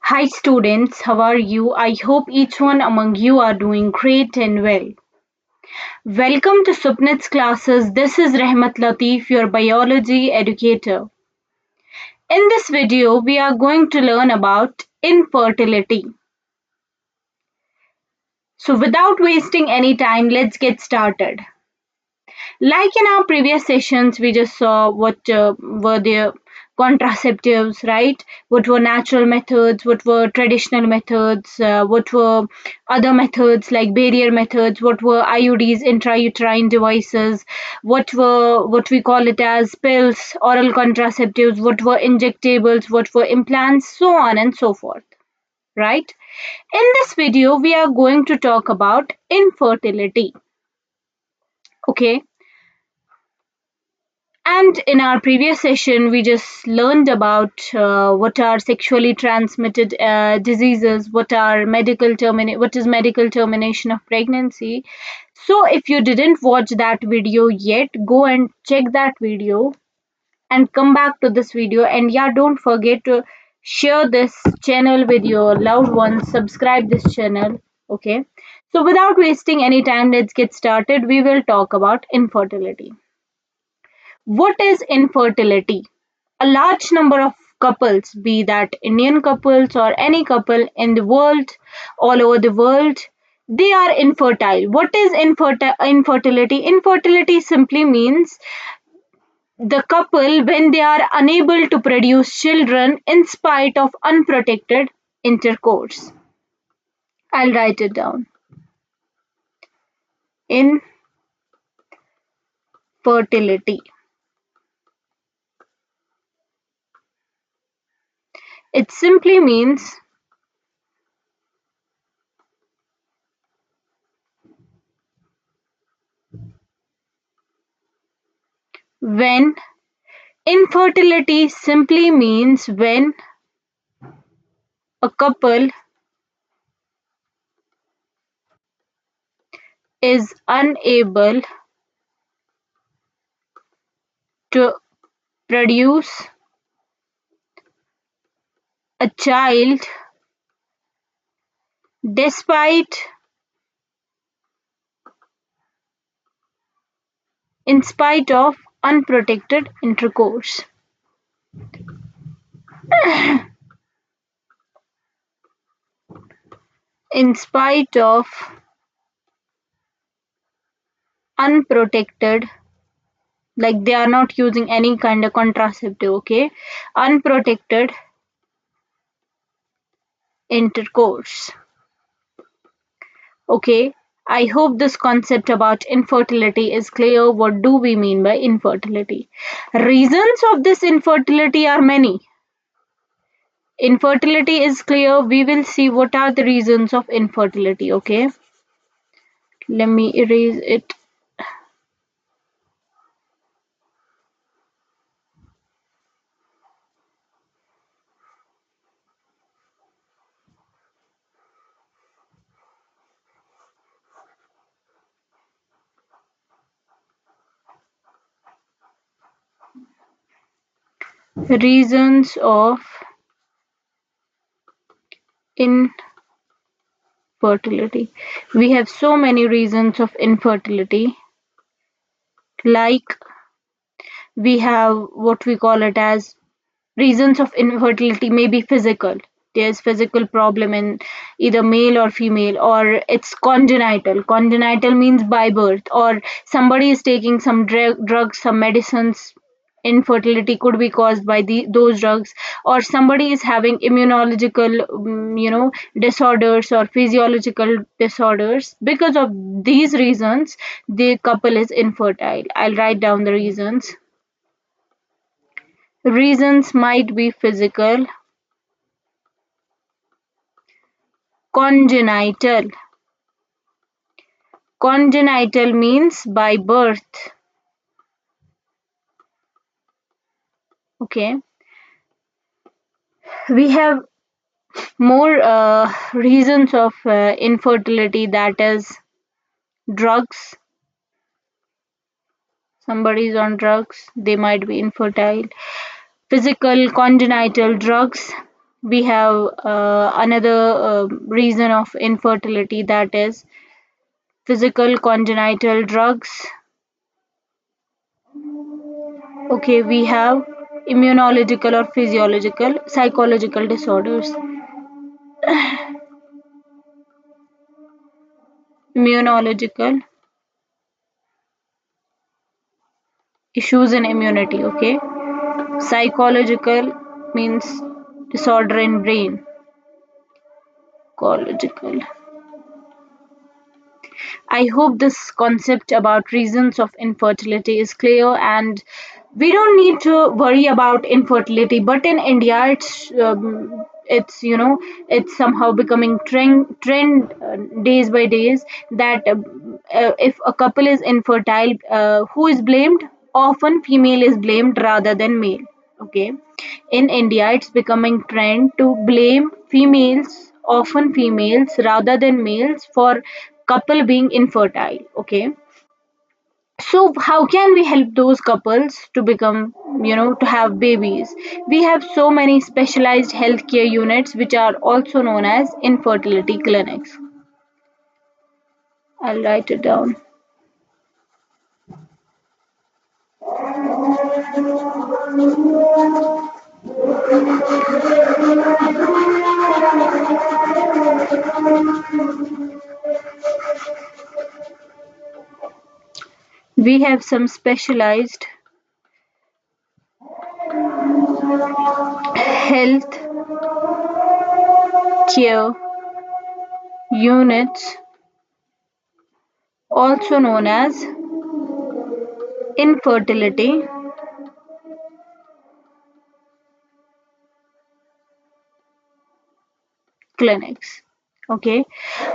Hi students, how are you? I hope each one among you are doing great and well. Welcome to Supnit's classes. This is Rahmat Latif, your biology educator. In this video, we are going to learn about infertility. So without wasting any time, let's get started. Like in our previous sessions, we just saw what were the contraceptives, right? What were natural methods, what were traditional methods, what were other methods like barrier methods, what were IUDs, intrauterine devices, what were what we call it as pills, oral contraceptives, what were injectables, what were implants, so on and so forth, right? In this video, we are going to talk about infertility. Okay. And in our previous session, we just learned about what are sexually transmitted diseases, what is medical termination of pregnancy. So if you didn't watch that video yet, go and check that video and come back to this video. And yeah, don't forget to share this channel with your loved ones, subscribe this channel. Okay. So without wasting any time, let's get started. We will talk about infertility. What is infertility? A large number of couples, be that Indian couples or any couple in the world, all over the world, they are infertile. What is infertility? Infertility simply means the couple when they are unable to produce children in spite of unprotected intercourse. I'll write it down. Infertility. It simply means when infertility simply means when a couple is unable to produce a child despite in spite of unprotected intercourse. In spite of unprotected, like they are not using any kind of contraceptive, okay? Unprotected intercourse. Okay, I hope this concept about infertility is clear. What do we mean by infertility? Reasons of this infertility are many. Infertility is clear. We will see what are the reasons of infertility. Okay, let me erase it. Reasons of infertility. We have so many reasons of infertility. Like we have what we call it as reasons of infertility may be physical. There's physical problem in either male or female, or it's congenital. Congenital means by birth, or somebody is taking some drugs, some medicines. Infertility could be caused by those drugs, or somebody is having immunological disorders or physiological disorders. Because of these reasons, the couple is infertile. I'll write down the reasons. Reasons might be physical. Congenital. Congenital means by birth. Okay. We have more reasons of infertility, that is drugs. Somebody is on drugs, they might be infertile. Physical, congenital, drugs. We have another reason of infertility, that is physical congenital drugs. Okay, we have immunological or physiological psychological disorders. Immunological issues in immunity. Okay, psychological means disorder in brain. Psychological. I hope this concept about reasons of infertility is clear, and we don't need to worry about infertility. But in India, it's it's somehow becoming trend days by days, that if a couple is infertile, who is blamed? Often female is blamed rather than male. Okay, in India, it's becoming trend to blame females, often females rather than males, for couple being infertile. Okay, so how can we help those couples to become, to have babies? We have so many specialized healthcare units which are also known as infertility clinics. I'll write it down. We have some specialized health care units, also known as infertility clinics. Okay,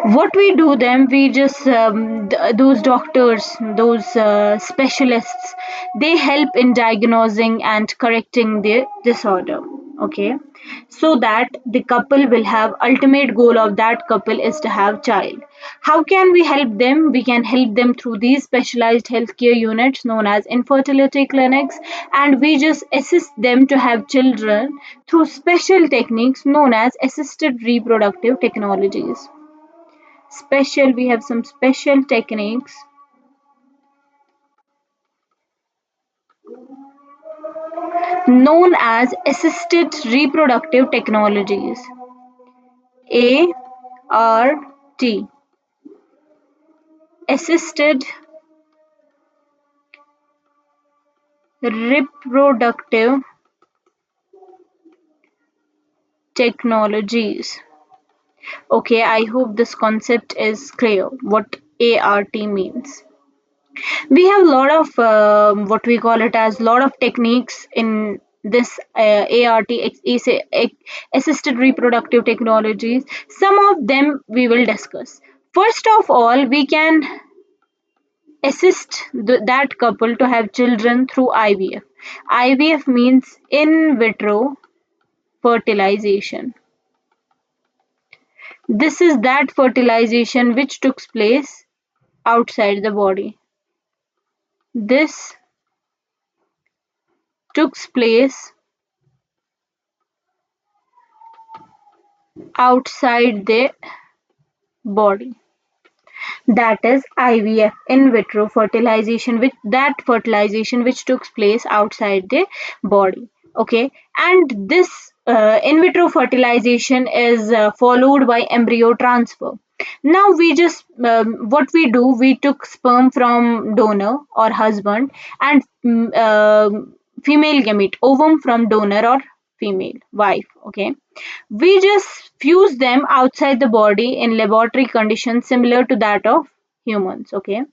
what we do them, we just those doctors, those specialists, they help in diagnosing and correcting the disorder. Okay, so that the couple will have, ultimate goal of that couple is to have child. How can we help them? We can help them through these specialized healthcare units known as infertility clinics, and we just assist them to have children through special techniques known as assisted reproductive technologies. We have some special techniques known as assisted reproductive technologies. ART, assisted reproductive technologies. Okay, I hope this concept is clear what ART means. We have a lot of what we call it as lot of techniques in this ART, assisted reproductive technologies. Some of them we will discuss. First of all, we can assist that couple to have children through IVF. IVF means in vitro fertilization. This is that fertilization which took place outside the body. This took place outside the body. That is IVF, in vitro fertilization, which took place outside the body. Okay, and this in vitro fertilization is followed by embryo transfer. Now we just what we do, we took sperm from donor or husband, and female gamete, ovum from donor or female wife. Okay, we just fuse them outside the body in laboratory conditions similar to that of humans. Okay,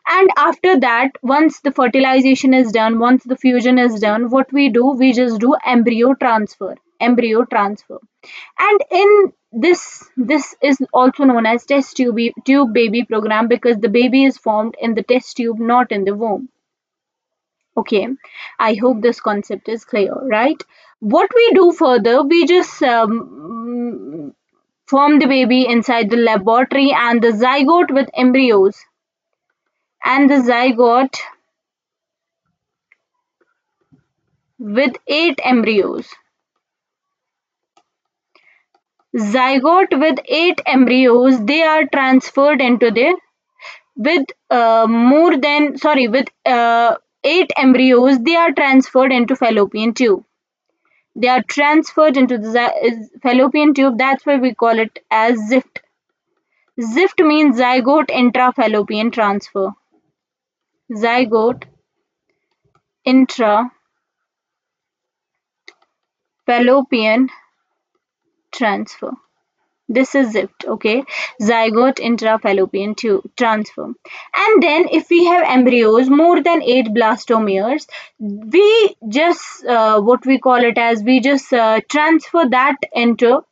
and after that, once the fertilization is done, once the fusion is done, what we do, we just do embryo transfer. And in this is also known as test tube baby program, because the baby is formed in the test tube, not in the womb. Okay, I hope this concept is clear, right? What we do further, we just form the baby inside the laboratory, and the zygote with embryos, and the zygote with 8 embryos. Zygote with 8 embryos, they are transferred into the with more than sorry with 8 embryos, they are transferred into fallopian tube. They are transferred into the fallopian tube. That's why we call it as zift. Zift means zygote intrafallopian transfer. Zygote intrafallopian transfer. This is zift, okay? Zygote intrafallopian tube transfer. And then if we have embryos more than 8 blastomeres, we just what we call it as we just transfer that into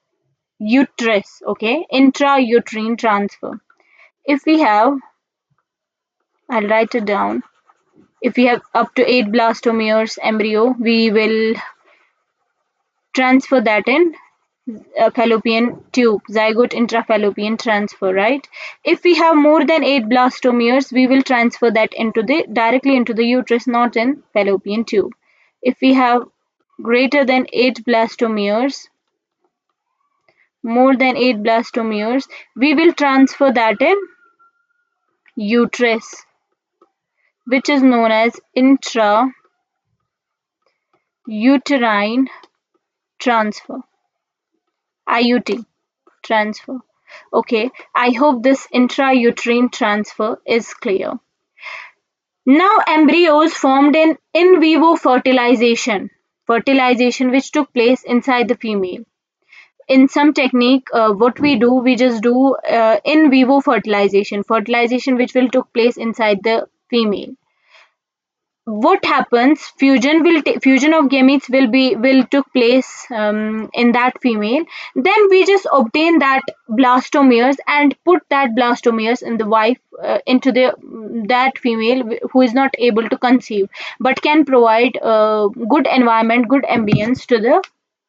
uterus, okay? Intrauterine transfer. If we have, I'll write it down. If we have up to 8 blastomeres embryo, we will transfer that in fallopian tube, zygote intrafallopian transfer, right? If we have more than 8 blastomeres, we will transfer that into the directly into the uterus, not in fallopian tube. If we have greater than 8 blastomeres, more than 8 blastomeres, we will transfer that in uterus, which is known as intrauterine transfer, IUT transfer. Okay, I hope this intrauterine transfer is clear. Now embryos formed in vivo fertilization which took place inside the female. In some technique, what we do, we just do in vivo fertilization which will took place inside the female. What happens, fusion of gametes will took place in that female. Then we just obtain that blastomeres and put that blastomeres in the wife, into the that female who is not able to conceive but can provide good environment, good ambience to the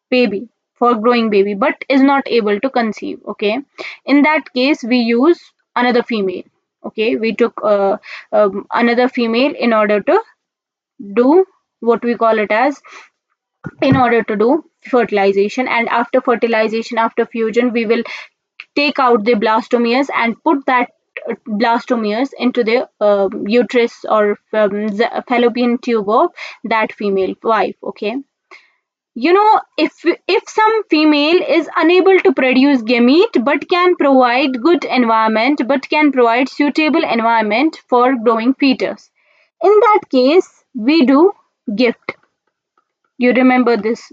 baby, for growing baby, but is not able to conceive. Okay, in that case we use another female. Okay, we took another female in order to do what we call it as, in order to do fertilization. And after fertilization, after fusion, we will take out the blastomeres and put that blastomeres into the uterus or fallopian tube of that female wife. Okay, you know, if some female is unable to produce gamete but can provide good environment, but can provide suitable environment for growing fetus, in that case we do gift. You remember this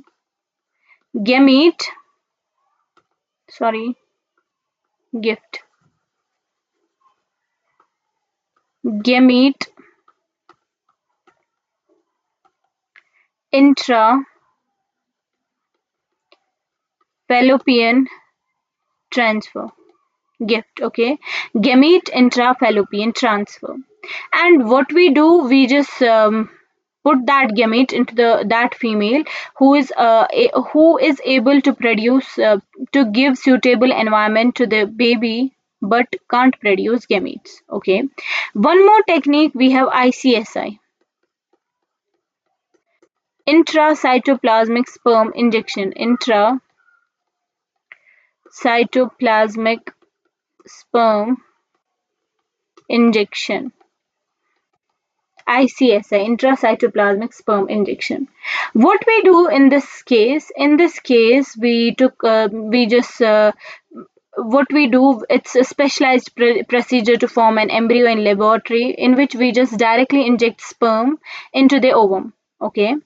gamete, sorry, gift, gamete intra-fallopian transfer, gift. Okay, gamete intra-fallopian transfer. And what we do, we just put that gamete into that female who is able to produce to give suitable environment to the baby but can't produce gametes. Okay, one more technique we have, ICSI, intracytoplasmic sperm injection. Intracytoplasmic sperm injection, ICSI, intracytoplasmic sperm injection. What we do in this case, we just what we do, it's a specialized procedure to form an embryo in laboratory, in which we just directly inject sperm into the ovum. Okay,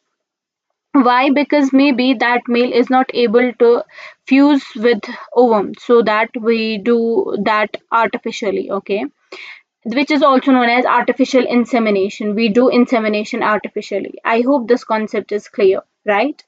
why? Because maybe that male is not able to fuse with ovum, so that we do that artificially. Okay, which is also known as artificial insemination. We do insemination artificially. I hope this concept is clear, right?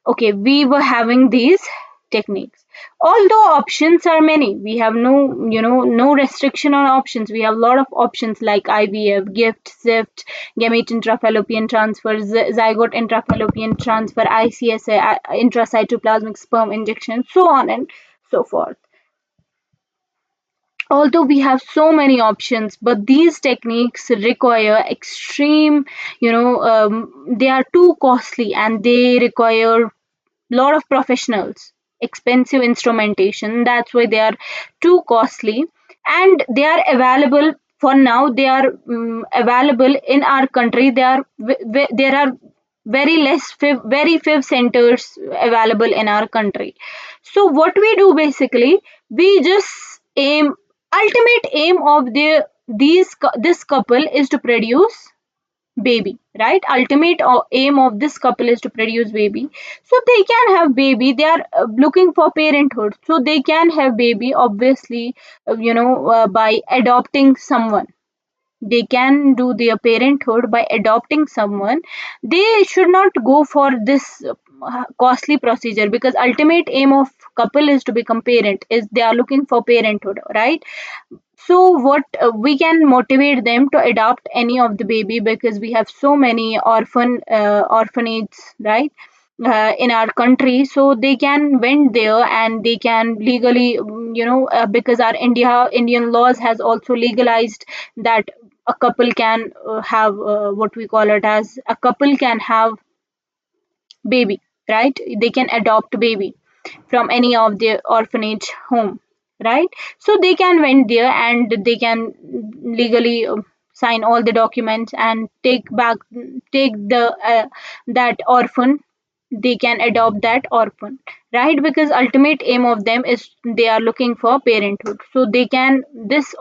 Okay, we were having these techniques. Although options are many, we have no restriction on options. We have a lot of options like IVF, gift, zift, gamete intrafallopian transfer, zygote intrafallopian transfer, ICSI, intracytoplasmic sperm injection, so on and so forth. Although we have so many options, but these techniques require extreme, they are too costly and they require lot of professionals. expensive instrumentation. That's why they are too costly, and they are available for now. They are available in our country. There are very very few centers available in our country. So what we do basically, we just aim ultimate aim of this couple is to produce baby, right? Ultimate aim of this couple is to produce baby, so they can have baby. They are looking for parenthood, so they can have baby, obviously, by adopting someone. They can do their parenthood by adopting someone. They should not go for this costly procedure, because ultimate aim of couple is to become parent, is they are looking for parenthood, right? So what we can motivate them to adopt any of the baby, because we have so many orphanages, right? In our country, so they can went there and they can legally, because our Indian laws has also legalized that a couple can have, what we call it as, a couple can have baby, right? They can adopt baby from any of the orphanage home, right? So they can went there and they can legally sign all the documents and take the that orphan. They can adopt that orphan, right? Because ultimate aim of them is they are looking for parenthood, so they can this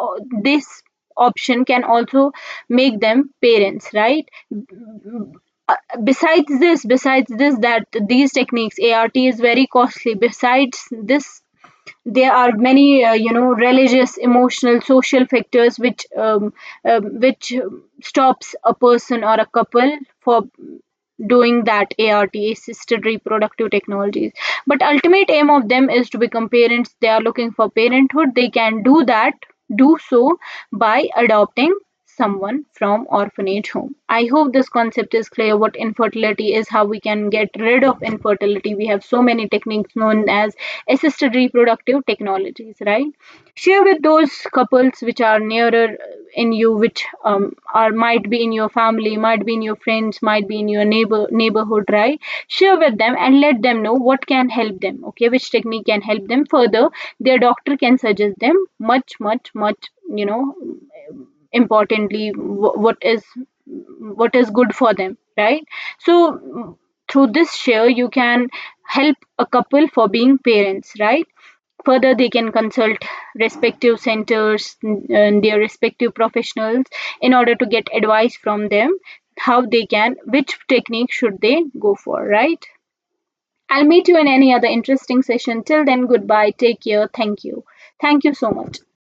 option can also make them parents, right? Besides this, that these techniques, ART is very costly. Besides this, there are many religious, emotional, social factors which stops a person or a couple for doing that ART, assisted reproductive technologies. But ultimate aim of them is to become parents. They are looking for parenthood. They can do so by adopting someone from orphanage home. I hope this concept is clear what infertility is, how we can get rid of infertility. We have so many techniques known as assisted reproductive technologies, right? Share with those couples which are nearer in you, which are might be in your family, might be in your friends, might be in your neighborhood, right? Share with them and let them know what can help them, okay, which technique can help them further. Their doctor can suggest them much, importantly, what is good for them, right? So through this share you can help a couple for being parents, right? Further, they can consult respective centers and their respective professionals in order to get advice from them, how they can, which technique should they go for, right? I'll meet you in any other interesting session. Till then, goodbye, take care, thank you so much.